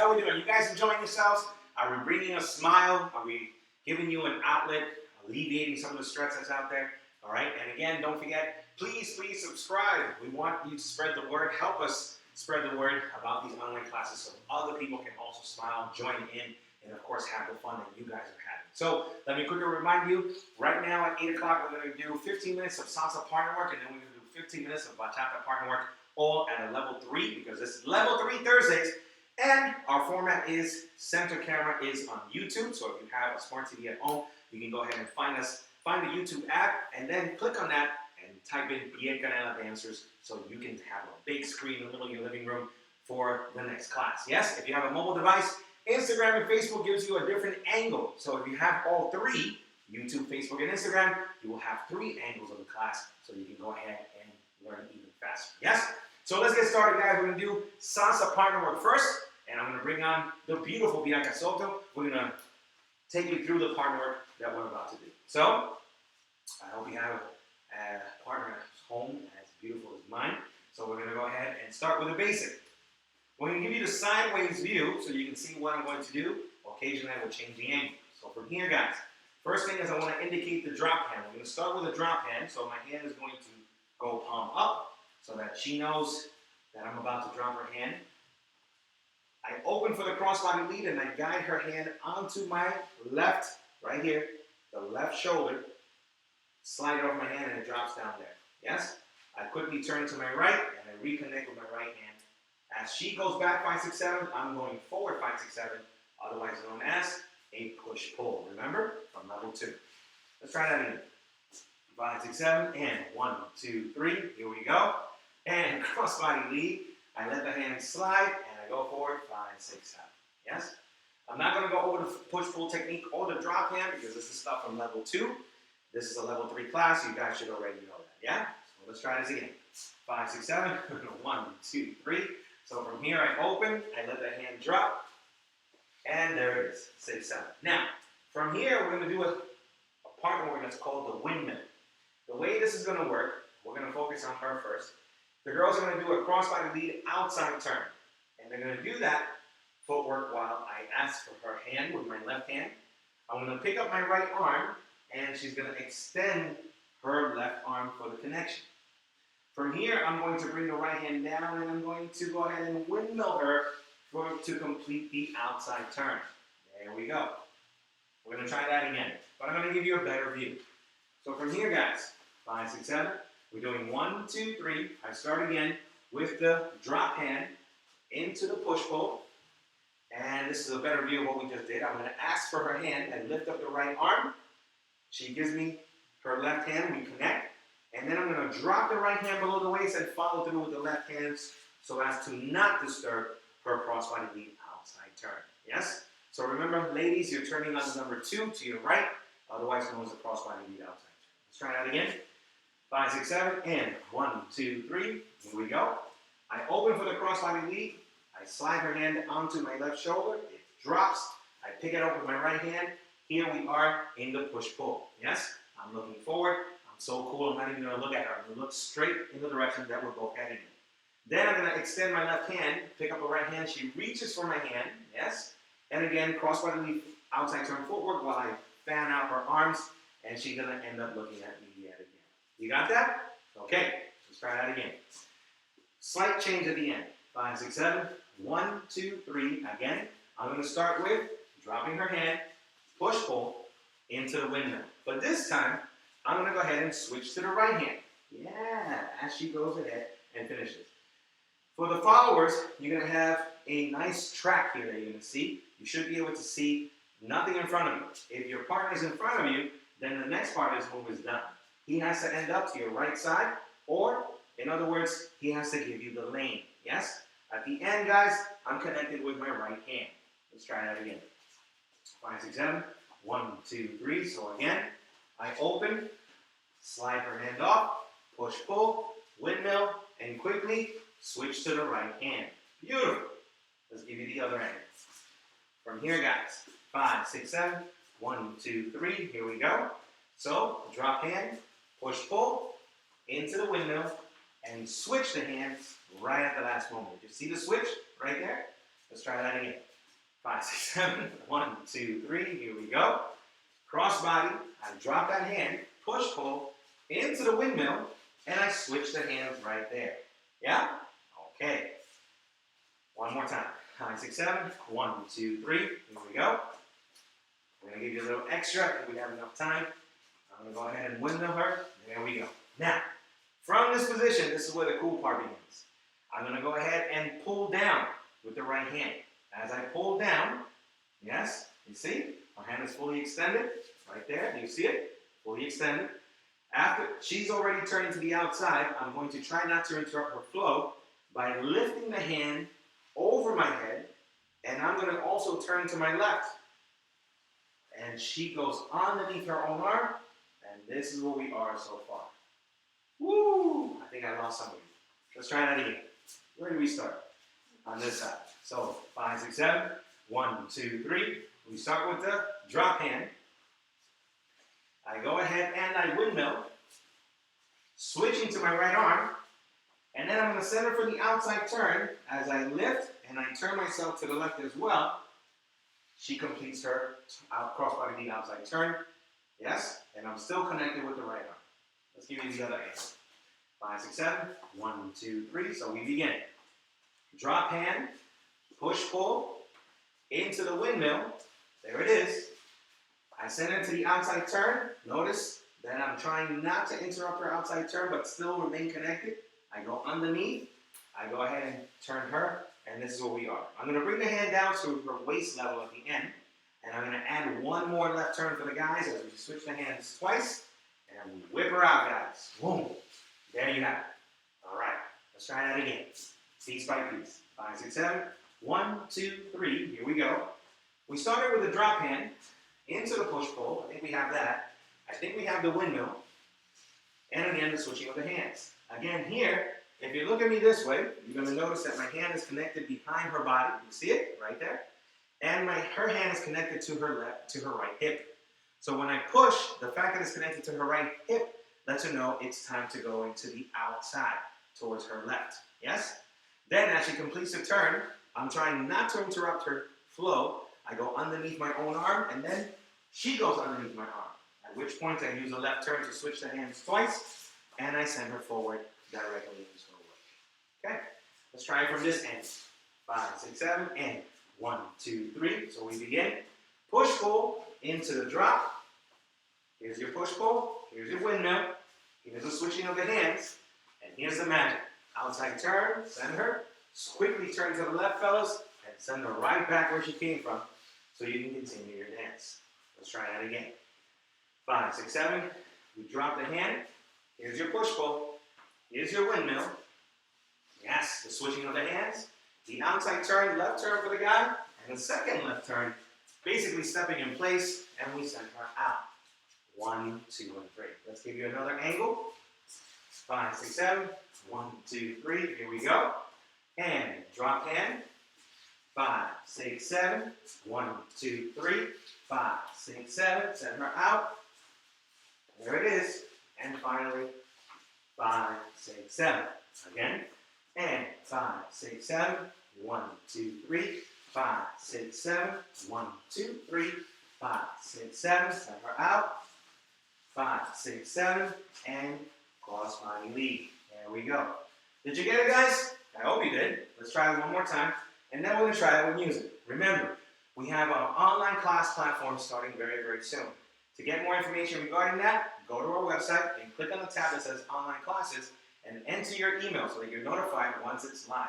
How are we doing? You guys enjoying yourselves? Are we bringing a smile? Are we giving you an outlet, alleviating some of the stress that's out there? All right, and again, don't forget, please subscribe. We want you to spread the word. Help us spread the word about these online classes so other people can also smile, join in, and of course have the fun that you guys are having. So let me quickly remind you, right now at 8 o'clock, we're going to do 15 minutes of Salsa PartnerWork, and then we're going to do 15 minutes of Bachata PartnerWork, all at a level 3, because this is level 3 Thursdays. And our format is center camera is on YouTube. So if you have a smart TV at home, you can go ahead and find the YouTube app, and then click on that and type in Piel Canela Dancers so you can have a big screen in the middle of your living room for the next class. Yes, if you have a mobile device, Instagram and Facebook gives you a different angle. So if you have all three, YouTube, Facebook, and Instagram, you will have 3 angles of the class so you can go ahead and learn even faster. Yes? So let's get started, guys. We're going to do Salsa PartnerWork first, and I'm going to bring on the beautiful Bianca Soto. We're going to take you through the partner work that we're about to do. So I hope you have a partner at home as beautiful as mine. So we're going to go ahead and start with the basic. We're going to give you the sideways view so you can see what I'm going to do. Occasionally I will change the angle. So from here, guys, first thing is I want to indicate the drop hand. We're going to start with a drop hand. So my hand is going to go palm up so that she knows that I'm about to drop her hand. I open for the crossbody lead and I guide her hand onto my left, right here, the left shoulder. Slide it off my hand and it drops down there. Yes? I quickly turn to my right and I reconnect with my right hand. As she goes back 5, 6, 7, I'm going forward 5, 6, 7, otherwise known as a push-pull. Remember? From level 2. Let's try that again. 5, 6, 7, and 1, 2, 3. Here we go. And crossbody lead. I let the hand slide and I go forward 5, 6, 7. Yes? I'm not going to go over the push-pull technique or the drop hand because this is stuff from level 2. This is a level 3 class. You guys should already know that. Yeah? So let's try this again. 5, 6, 7. 1, 2, 3. So from here I open. I let the hand drop. And there it is. 6, 7. Now, from here we're going to do a partner work that's called the windmill. The way this is going to work, we're going to focus on her first. The girls are going to do a crossbody lead outside turn. And they're going to do that footwork while I ask for her hand with my left hand. I'm going to pick up my right arm and she's going to extend her left arm for the connection. From here, I'm going to bring the right hand down and I'm going to go ahead and windmill her to complete the outside turn. There we go. We're going to try that again, but I'm going to give you a better view. So from here, guys, 5, 6, 7. We're doing 1, 2, 3. I start again with the drop hand into the push-pull. And this is a better view of what we just did. I'm going to ask for her hand and lift up the right arm. She gives me her left hand. We connect. And then I'm going to drop the right hand below the waist and follow through with the left hand so as to not disturb her crossbody lead outside turn. Yes? So remember, ladies, you're turning on the number 2 to your right, otherwise known as the crossbody lead outside turn. Let's try that again. 5, 6, 7, and 1, 2, 3. Here we go. I open for the crossbody lead. I slide her hand onto my left shoulder. It drops. I pick it up with my right hand. Here we are in the push-pull. Yes? I'm looking forward. I'm so cool. I'm not even going to look at her. I'm going to look straight in the direction that we're both heading in. Then I'm going to extend my left hand, pick up the right hand. She reaches for my hand. Yes? And again, crossbody lead outside turn footwork while I fan out her arms. And she's going to end up looking at me yet again. You got that? Okay, let's try that again. Slight change at the end. 5, 6, 7. 1, 2, 3. Again, I'm going to start with dropping her hand, push-pull into the windmill. But this time, I'm going to go ahead and switch to the right hand. Yeah, as she goes ahead and finishes. For the followers, you're going to have a nice track here that you're going to see. You should be able to see nothing in front of you. If your partner's in front of you, then the next part of this move is done. He has to end up to your right side, or, in other words, he has to give you the lane. Yes? At the end, guys, I'm connected with my right hand. Let's try that again. 5, 6, 7. 1, 2, 3. So again, I open, slide her hand off, push, pull, windmill, and quickly switch to the right hand. Beautiful. Let's give you the other hand. From here, guys, 5, 6, 7. 1, 2, 3. Here we go. So, drop hand, push, pull, into the windmill, and switch the hands right at the last moment. You see the switch right there? Let's try that again. 5, 6, 7. 1, 2, 3. Here we go. Cross body. I drop that hand, push, pull, into the windmill, and I switch the hands right there. Yeah? Okay. One more time. 5, 6, 7. 1, 2, 3. Here we go. We're going to give you a little extra if we have enough time. I'm going to go ahead and windmill her. There we go. Now, from this position, this is where the cool part begins. I'm going to go ahead and pull down with the right hand. As I pull down, yes, you see? My hand is fully extended. Right there. Do you see it? Fully extended. After she's already turning to the outside, I'm going to try not to interrupt her flow by lifting the hand over my head, and I'm going to also turn to my left. And she goes underneath her own arm, and this is where we are so far. Woo! I think I lost some of you. Let's try that again. Where do we start? On this side. So 5, 6, 7. 1, 2, 3. We start with the drop hand. I go ahead and I windmill, switching to my right arm, and then I'm going to center for the outside turn. As I lift and I turn myself to the left as well, she completes her cross body the outside turn. Yes? And I'm still connected with the right arm. Let's give you the other angle. 5, 6, 7. 1, 2, 3. So we begin. Drop hand, push, pull, into the windmill. There it is. I send her to the outside turn. Notice that I'm trying not to interrupt her outside turn, but still remain connected. I go underneath. I go ahead and turn her, and this is where we are. I'm going to bring the hand down to her waist level at the end, and I'm going to add one more left turn for the guys as we switch the hands twice, and we whip her out, guys. Boom. There you have it. All right. Let's try that again. Piece by piece. 5, 6, 7. 1, 2, 3. Here we go. We started with a drop hand into the push-pull. I think we have that. I think we have the windmill. And again, the switching of the hands. Again, here, if you look at me this way, you're going to notice that my hand is connected behind her body. You see it? Right there. And her hand is connected to her right hip. So when I push, the fact that it's connected to her right hip lets her know it's time to go into the outside, towards her left. Yes? Then as she completes the turn, I'm trying not to interrupt her flow. I go underneath my own arm, and then she goes underneath my arm. At which point I use a left turn to switch the hands twice, and I send her forward directly into her work. Okay, let's try it from this end. 5, 6, 7, and 1, 2, 3. So we begin. Push pull into the drop. Here's your push pull. Here's your windmill. Here's the switching of the hands, and here's the magic. Outside turn, send her. Quickly turn to the left, fellas, and send her right back where she came from, so you can continue your dance. Let's try that again. 5, 6, 7. You drop the hand. Here's your push-pull. Here's your windmill. Yes, the switching of the hands. The outside turn, left turn for the guy, and the second left turn, basically stepping in place, and we send her out. 1, 2, and 3. Let's give you another angle. 5, 6, 7. 1, 2, 3. Here we go. And drop hand. 5, 6, 7. 1, 2, 3. 5, 6, 7. Send her out. There it is. And finally, 5, 6, 7. Again. And 5, 6, 7. 1, 2, 3. 5, 6, 7. 1, 2, 3. 5, 6, 7. Send her out. 5, 6, 7. And cross body lead. There we go. Did you get it, guys? I hope you did. Let's try it one more time, and then we're going to try it with music. Remember, we have our online class platform starting very, very soon. To get more information regarding that, go to our website and click on the tab that says Online Classes and enter your email so that you're notified once it's live.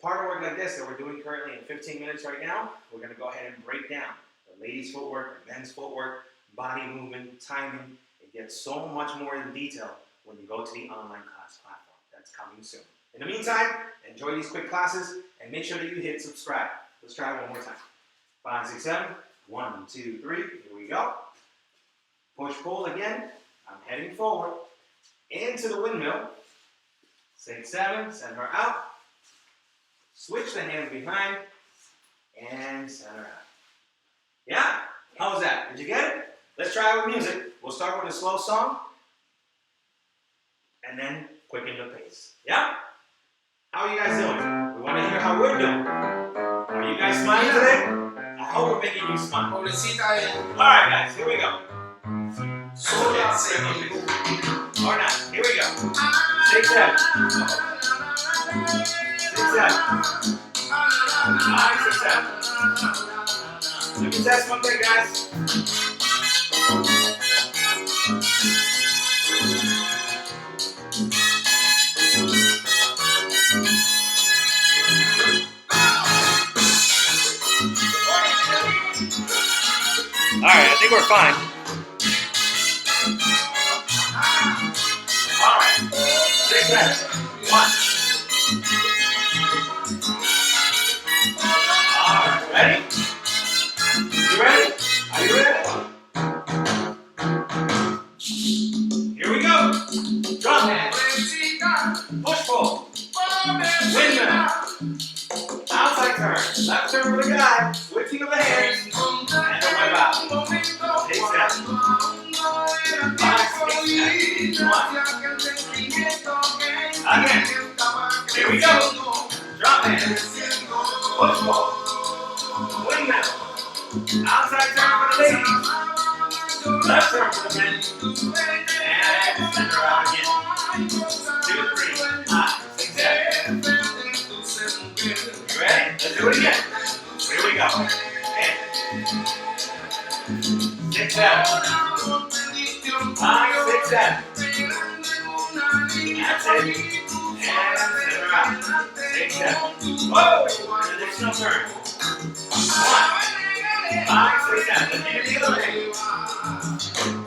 Partner work like this that we're doing currently in 15 minutes right now, we're going to go ahead and break down the ladies' footwork, the men's footwork, body movement, timing. It gets so much more in detail when you go to the online class platform. That's coming soon. In the meantime, enjoy these quick classes and make sure that you hit subscribe. Let's try it one more time. 5, 6, 7. 1, 2, 3. Here we go. Push pull again. I'm heading forward into the windmill. 6, 7. Send her out. Switch the hands behind and send her out. Yeah? How was that? Did you get it? Let's try it with music. We'll start with a slow song and then quicken the pace. Yeah? How are you guys doing? We want to hear how we're doing. Are you guys smiling? smiling today? I hope we're making you smile. Alright guys, here we go. Or not, here we go. 6, 7. 6, 7. 5, 6, 7. Let me test one thing, guys. Alright, I think we're fine. Alright. 6, 7. 1. Alright, ready? You ready? Are you ready? Here we go. Drum hand. Push pull. Windmill. Outside turn. Left turn for the guy. Switching of the hands. And on my bow. Take that. 5, 6, 7. 1. Again. Here we go. Drop hand. Push pull. Windmill. Outside turn for the ladies. Left turn for the men. And center out again. 2, 3, 5, 6, 7. You ready? Let's do it again. Here we go. 6, 7. 5, 6, 7. That's it. And center out. 6, 7. Whoa! Additional turn. 1, 5, 6, 7. Let's get it the other way.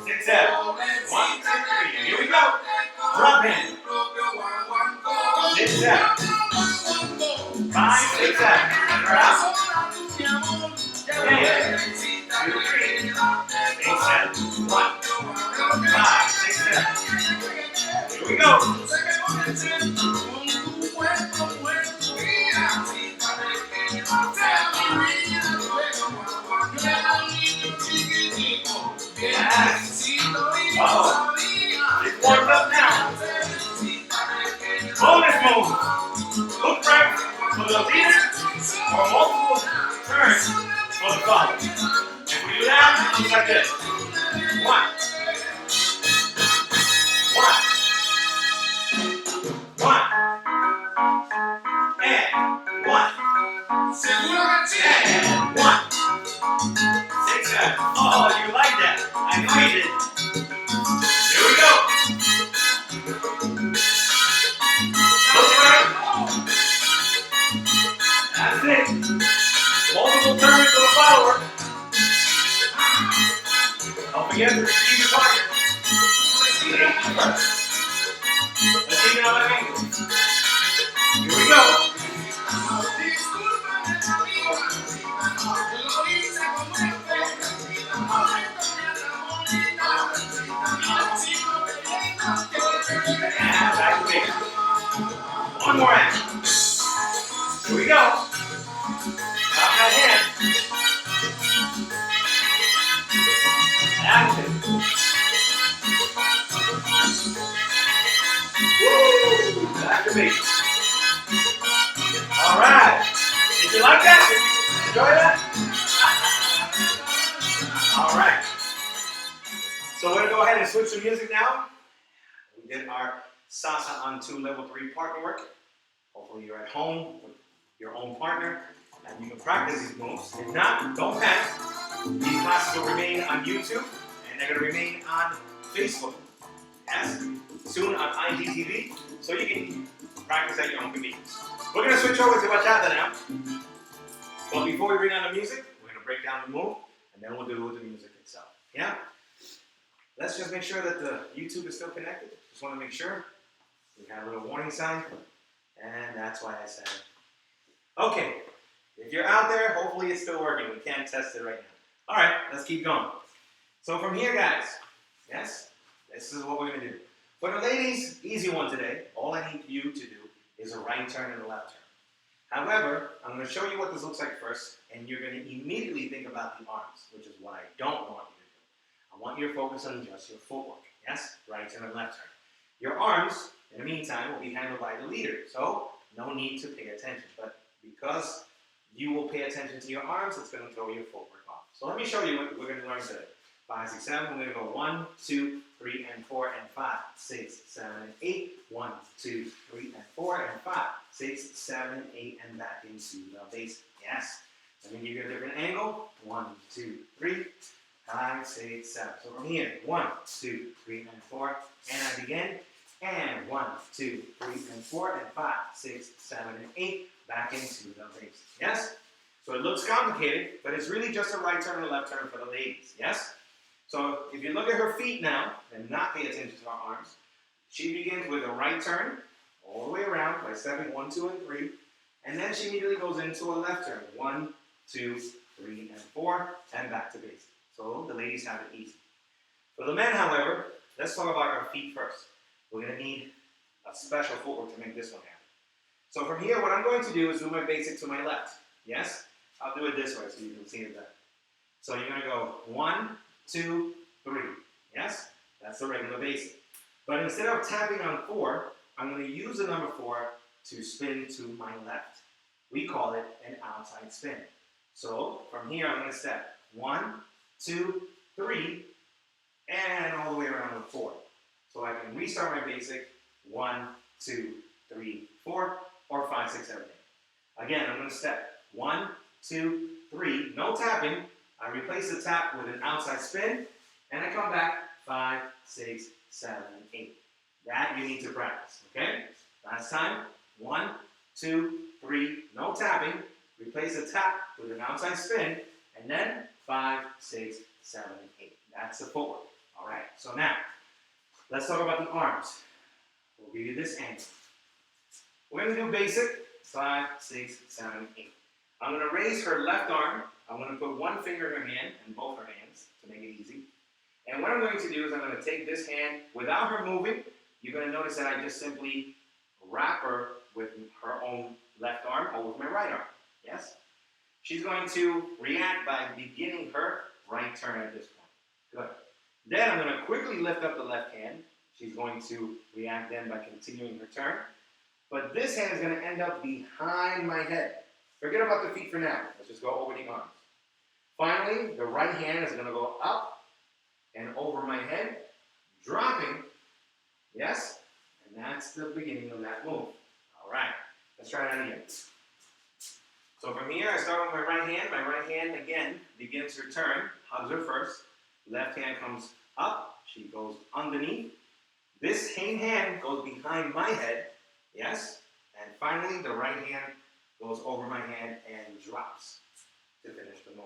6, 7. 1, 2, 3. Here we go. Drop hand. 6, 7. 5, 6, 7. Center out. 8, 2, 3. 8, 7. 1, 5, 6, 7. Here we go. Yes. Uh-oh. It's warmed up now. Bonus move. Hook right for the leader or multiple turns for the follower. If we do that, it looks like this. 1. 1. 1. And 1. And 1. 6, 7. Oh, you like that. I know you did. Here we go. Look right. That's it. Multiple turns to the follower. Don't forget to receive your partner. Let's take another angle. Here we go. And back to base. One more action. Here we go. Drop that hand. Action. Woo! Back to base. All right. Did you like that? Did you enjoy that? All right. So we're going to go ahead and switch to music now. We did our Salsa On2 Level 3 PartnerWork. Hopefully you're at home with your own partner and you can practice these moves. If not, don't panic. These classes will remain on YouTube and they're going to remain on Facebook. Yes, soon on IGTV, so you can practice at your own convenience. We're going to switch over to Bachata now. But before we bring on the music, we're going to break down the move and then we'll do the music itself. Yeah? Let's just make sure that the YouTube is still connected. Just want to make sure. We had a little warning sign, and that's why I said it. Okay, if you're out there, hopefully it's still working. We can't test it right now. All right, let's keep going. So from here, guys, yes, this is what we're going to do. For the ladies, easy one today. All I need you to do is a right turn and a left turn. However, I'm going to show you what this looks like first, and you're going to immediately think about the arms, which is what I don't want you to do. I want you to focus on just your footwork. Yes, right turn and left turn. Your arms, in the meantime, will be handled by the leader, so no need to pay attention. But because you will pay attention to your arms. It's going to throw your footwork off. So let me show you what we're going to learn today. 5, 6, 7. We're going to go 1, 2, 3, and 4, and 5, 6, 7, and 8. 1, 2, 3, and 4, and 5, 6, 7, 8, and back into the base. Yes. Let me give you a different angle. 1, 2, 3, 5, 6, 7. So from here, 1, 2, 3, and 4, and I begin. And 1, 2, 3, and 4, and 5, 6, 7, and 8, back into the base. Yes? So it looks complicated, but it's really just a right turn and a left turn for the ladies. Yes? So if you look at her feet now, and not pay attention to her arms, she begins with a right turn, all the way around by stepping 1, 2, and 3, and then she immediately goes into a left turn, 1, 2, 3, and 4, and back to base. So the ladies have it easy. For the men, however, let's talk about our feet first. We're going to need a special footwork to make this one happen. So from here, what I'm going to do is do my basic to my left. Yes? I'll do it this way so you can see it better. So you're going to go 1, 2, 3. Yes? That's the regular basic. But instead of tapping on 4, I'm going to use the number 4 to spin to my left. We call it an outside spin. So from here, I'm going to step 1, 2, 3, and all the way around with 4. So I can restart my basic 1, 2, 3, 4, or 5, 6, 7, 8. Again, I'm going to step 1, 2, 3, no tapping. I replace the tap with an outside spin, and I come back 5, 6, 7, 8. That you need to practice, okay? Last time, 1, 2, 3, no tapping. Replace the tap with an outside spin, and then 5, 6, 7, 8. That's the footwork. All right, so now, let's talk about the arms. We'll give you this angle. We're going to do basic, 5, 6, 7, 8. I'm going to raise her left arm. I'm going to put one finger in her hand and both her hands to make it easy. And what I'm going to do is I'm going to take this hand without her moving. You're going to notice that I just simply wrap her with her own left arm or with my right arm. Yes? She's going to react by beginning her right turn at this point. Good. Then I'm going to quickly lift up the left hand. She's going to react then by continuing her turn. But this hand is going to end up behind my head. Forget about the feet for now. Let's just go over the arms. Finally, the right hand is going to go up and over my head, dropping. Yes? And that's the beginning of that move. All right. Let's try that again. So from here, I start with my right hand. My right hand, again, begins her turn. Hugs her first. Left hand comes up. She goes underneath. This same hand goes behind my head. Yes? And finally, the right hand goes over my head and drops to finish the move.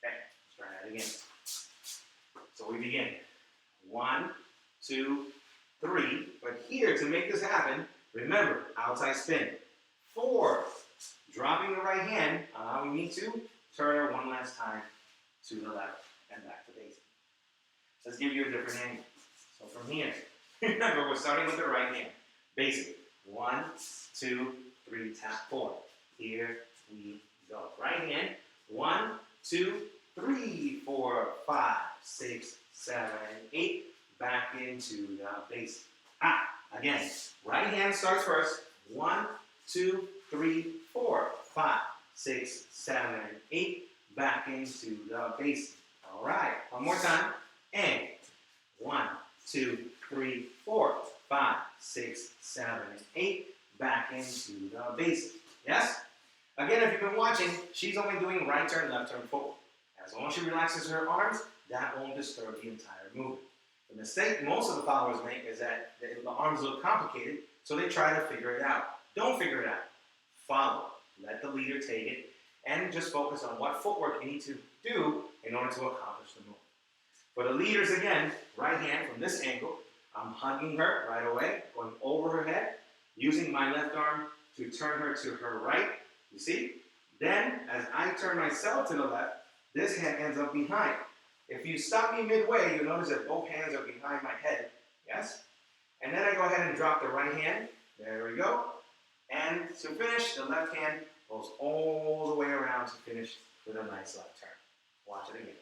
Okay, let's try that again. So we begin. 1, 2, 3. But here, to make this happen, remember, outside spin. 4, dropping the right hand, allowing me to turn her one last time to the left and back to basic. Let's give you a different angle. So from here, remember, we're starting with the right hand. Basic. 1, 2, 3, tap 4. Here we go. Right hand. 1, 2, 3, 4, 5, 6, 7, 8. Back into the basic. Again. Right hand starts first. 1, 2, 3, 4, 5, 6, 7, 8. Back into the basic. All right. One more time. And 1, 2, 3, 4, 5, 6, 7, 8. Back into the basic. Yes? Again, if you've been watching, she's only doing right turn, left turn, forward. As long as she relaxes her arms, that won't disturb the entire movement. The mistake most of the followers make is that the arms look complicated, so they try to figure it out. Don't figure it out. Follow. Let the leader take it, and just focus on what footwork you need to do in order to accomplish the move. For the leaders, again, right hand from this angle, I'm hugging her right away, going over her head, using my left arm to turn her to her right. You see? Then, as I turn myself to the left, this hand ends up behind. If you stop me midway, you'll notice that both hands are behind my head. Yes? And then I go ahead and drop the right hand. There we go. And to finish, the left hand goes all the way around to finish with a nice left turn. Watch it again.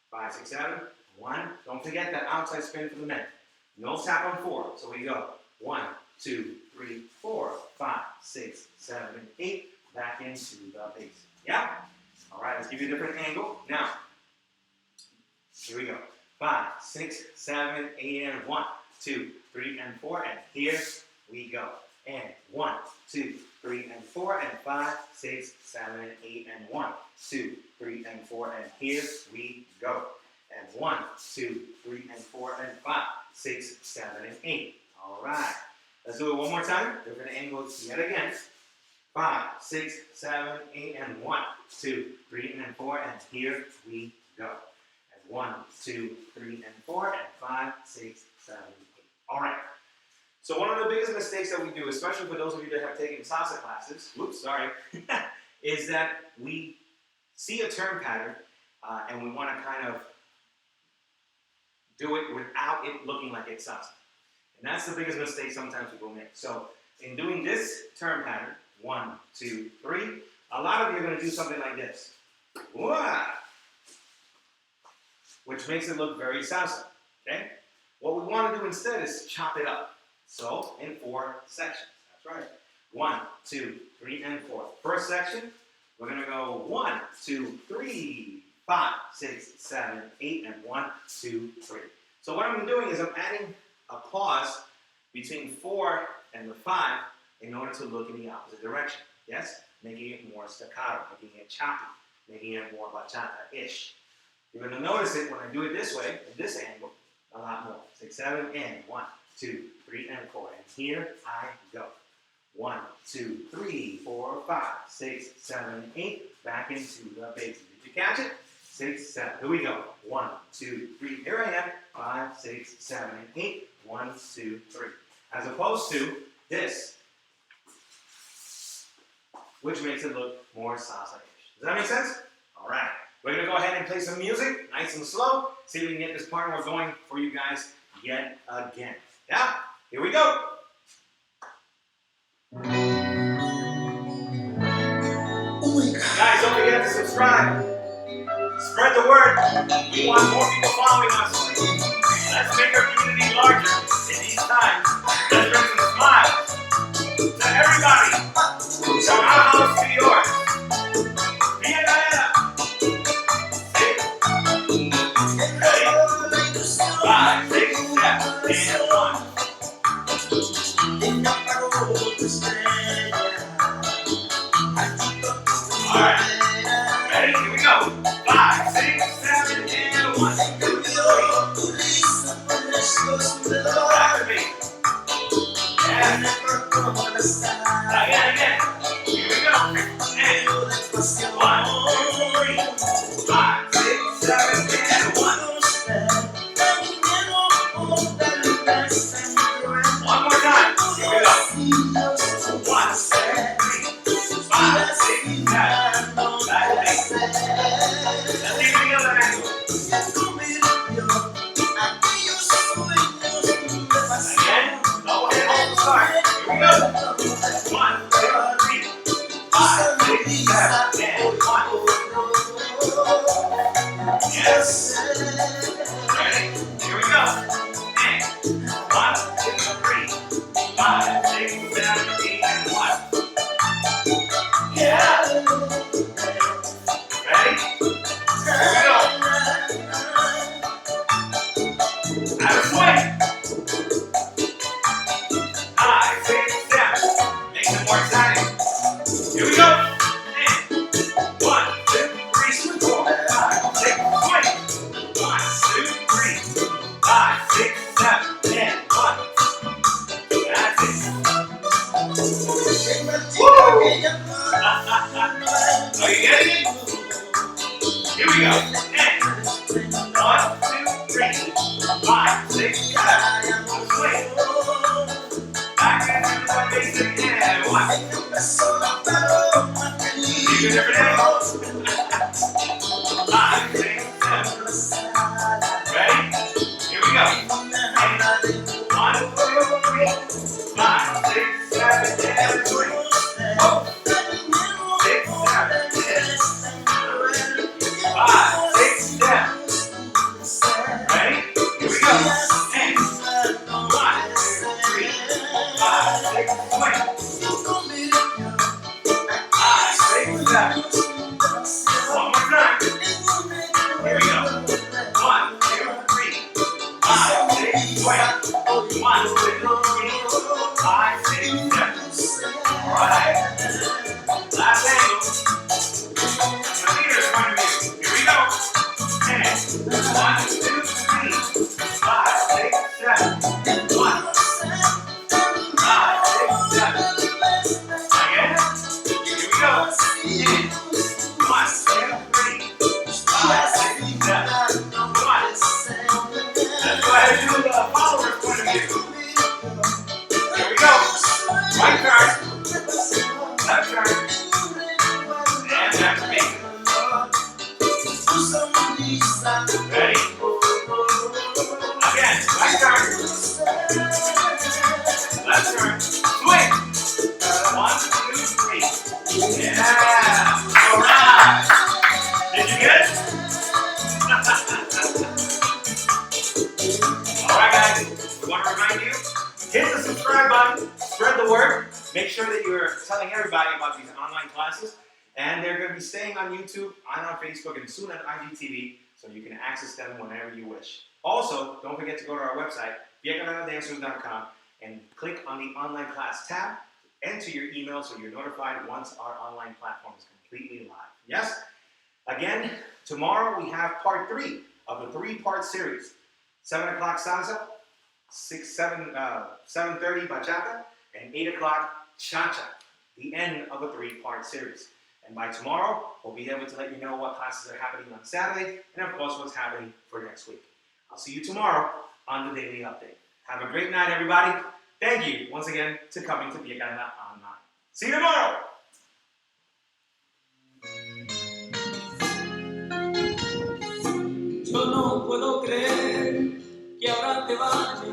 5, 6, 7. 1. Don't forget that outside spin for the men. No tap on 4. So we go. 1, 2, 3, 4, 5, 6, 7, 8. Back into the base. Yeah? All right, let's give you a different angle. Now, here we go. 5, 6, 7, 8, and 1, 2, 3, and 4, and here we go. And 1, 2, 3, and 4, and 5, 6, 7, 8, and 1, 2, 3, and 4, and here we go. And 1, 2, 3, and 4, and 5, 6, 7, and 8. All right. Let's do it one more time. Different angles yet again. 5, 6, 7, 8, and 1, 2, 3, and 4, and here we go. And 1, 2, 3, and 4, and 5, 6, 7, 8. All right. So one of the biggest mistakes that we do, especially for those of you that have taken salsa classes, is that we see a turn pattern and we want to kind of do it without it looking like it's salsa. And that's the biggest mistake sometimes people make. So in doing this turn pattern, 1, 2, 3, a lot of you are going to do something like this. Wah! Which makes it look very salsa. Okay? What we want to do instead is chop it up. So in 4 sections. That's right. 1, 2, 3, and 4. First section, we're going to go 1, 2, 3, 5, 6, 7, 8, and 1, 2, 3. So what I'm doing is I'm adding a pause between 4 and the 5 in order to look in the opposite direction. Yes? Making it more staccato, making it choppy, making it more bachata-ish. You're going to notice it when I do it this way, at this angle, a lot more. 6, 7, and 1, 2, 3, and 4. And here I go. 1, 2, 3, 4, 5, 6, 7, 8. Back into the basics. Did you catch it? 6, 7. Here we go. 1, 2, 3. Here I am. 5, 6, 7, and 8. 1, 2, 3. As opposed to this, which makes it look more salsa-ish. Does that make sense? All right. We're going to go ahead and play some music, nice and slow. See if we can get this partner going for you guys yet again. Yeah? Here we go. Guys, don't forget to subscribe. Spread the word. We want more people following us. Let's make our community larger in these times. Let's bring some smiles to everybody. From our house to yours. Piel Canela. Ready? 5, 6, 7, and 1. Alright. Ready? Here we go. 5, 6, 7, and 1, 2, 3. Back to me. Yeah. Again. Here we go. And 1, 2, 3. 5, 6, 7, and 1. One more time. Here we go. 1, 2, 3. 5, 6, 7. Back to me. Let's take the other angle. Again. Go ahead, hold the start. Here we go. 1, 2, 3. 5, 6, 7, and 1. Yes. Ready? Here we go. And 1, 2, 3. 5, 6, 7, 8, and 1. Yeah. Ready? Here we go. Out of swing. 5, 6, 7. Makes it more exciting. Here we go. And 1, 2, 3, 4, 5, 6, swing. 1, 2, 3, 5, 6, 7, and 1. That's it. Woo! Are you getting it? Here we go. And 1, 2, 3, 5, 6, 7. Swing. Back into the basic and 1. Keep a different angle. 5, 6, 7. Ready? Here we go. And 1, 2, 3, 5, 6, 7, and 3. 6, 7, 5, 6, 7. Ready? Here we go. And 1, 2, 3, 5, 6, swing. 5, 6, 7. about these online classes. And they're going to be staying on YouTube, on our Facebook, and soon on IGTV, so you can access them whenever you wish. Also, don't forget to go to our website, pielcaneladancers.com, and click on the online class tab. Enter your email so you're notified once our online platform is completely live. Yes? Again, tomorrow we have part 3 of the 3-part series. 7 o'clock salsa, 7:30 bachata, and 8 o'clock cha-cha, the end of the 3-part series. And by tomorrow, we'll be able to let you know what classes are happening on Saturday, and of course, what's happening for next week. I'll see you tomorrow on the Daily Update. Have a great night, everybody. Thank you once again to coming to Piel Canela Online. See you tomorrow. Yo no puedo creer que ahora te vayas.